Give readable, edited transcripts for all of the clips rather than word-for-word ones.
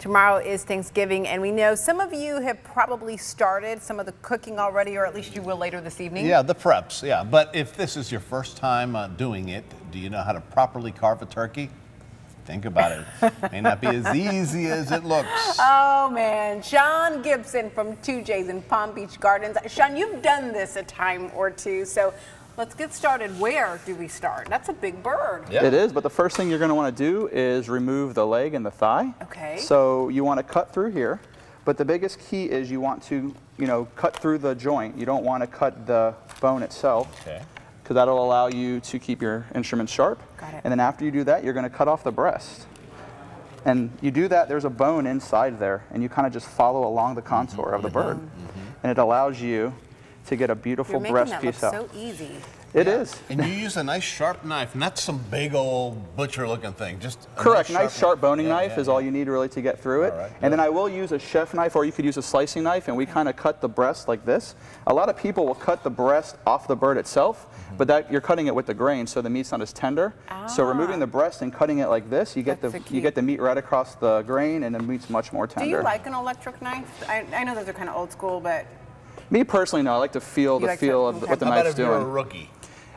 Tomorrow is Thanksgiving, and we know some of you have probably started some of the cooking already, or at least you will later this evening. Yeah, the preps, yeah. But if this is your first time doing it, do you know how to properly carve a turkey? Think about it. May not be as easy as it looks. Oh, man. Shaun Gibson from TooJay's in Palm Beach Gardens. Shaun, you've done this a time or two, so let's get started. Where do we start? That's a big bird. Yeah. It is, but the first thing you're going to want to do is remove the leg and the thigh. Okay. So you want to cut through here, but the biggest key is you want to, cut through the joint. You don't want to cut the bone itself. Okay. Because that'll allow you to keep your instruments sharp. Got it. And then after you do that, you're going to cut off the breast. And you do that, there's a bone inside there, and you kind of just follow along the contour of the bird. And it allows you to get a beautiful breast piece out. So easy. It is. And you use a nice sharp knife, not some big old butcher looking thing. Just a correct. Nice sharp boning knife is all you need really to get through it. Right, and then I will use a chef knife, or you could use a slicing knife, and we kind of cut the breast like this. A lot of people will cut the breast off the bird itself, but that you're cutting it with the grain, so the meat's not as tender. So removing the breast and cutting it like this, you get the meat right across the grain, and the meat's much more tender. Do you like an electric knife? I know those are kind of old school, but me personally, no. I like to feel the feel of what the knife's doing. How about if you're a rookie?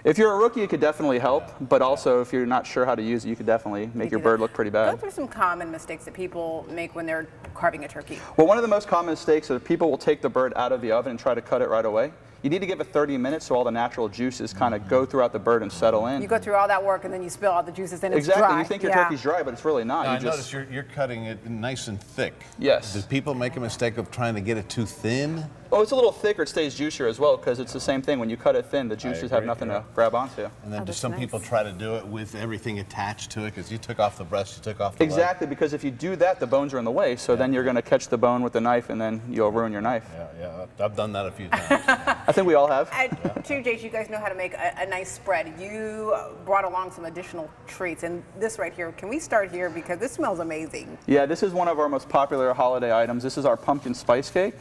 If you're a rookie, it could definitely help, but also if you're not sure how to use it, you could definitely make your bird look pretty bad. Go through some common mistakes that people make when they're carving a turkey. Well, one of the most common mistakes is people will take the bird out of the oven and try to cut it right away. You need to give it 30 minutes so all the natural juices kind of go throughout the bird and settle in. You go through all that work and then you spill all the juices and it's exactly. dry. You think your turkey's dry, but it's really not. Now, I notice you're cutting it nice and thick. Yes. Do people make a mistake of trying to get it too thin? Oh, it's a little thicker. It stays juicier as well because it's the same thing. When you cut it thin, the juices have nothing to grab onto. And then do some people try to do it with everything attached to it? Because you took off the breast, you took off the exactly, leg. because if you do that, the bones are in the way. So then you're going to catch the bone with the knife, and then you'll ruin your knife. Yeah, I've done that a few times. I think we all have. At TooJay's, you guys know how to make a nice spread. You brought along some additional treats, and this right here, can we start here because this smells amazing? Yeah, this is one of our most popular holiday items. This is our pumpkin spice cake.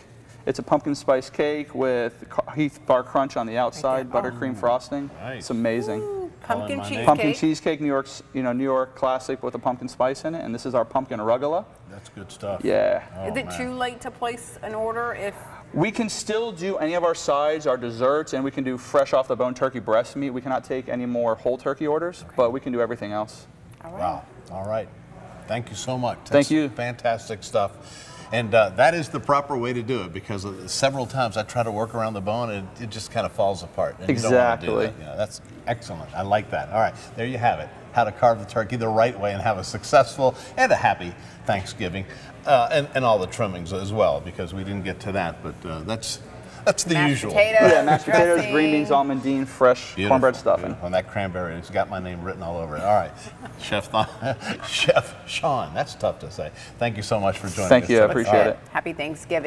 It's a pumpkin spice cake with Heath Bar Crunch on the outside, buttercream frosting. Nice. It's amazing. Ooh, pumpkin cheesecake. Pumpkin cheesecake, New York classic with a pumpkin spice in it, and this is our pumpkin arugula. That's good stuff. Yeah. Is it too late to place an order if? We can still do any of our sides, our desserts, and we can do fresh off the bone turkey breast meat. We cannot take any more whole turkey orders, but we can do everything else. All right. Wow. All right. Thank you so much. Thank you. Fantastic stuff. And that is the proper way to do it, because several times I try to work around the bone and it just kind of falls apart. And exactly. You don't want to do that. That's excellent. I like that. All right, there you have it. How to carve the turkey the right way and have a successful and a happy Thanksgiving. And all the trimmings as well, because we didn't get to that, but that's the mashed usual. Potatoes, yeah, mashed potatoes, dressing. green beans, almondine, fresh cornbread stuffing. On that cranberry, it's got my name written all over it. All right, Chef Shaun, that's tough to say. Thank you so much for joining us. Thank you, I appreciate it. Happy Thanksgiving.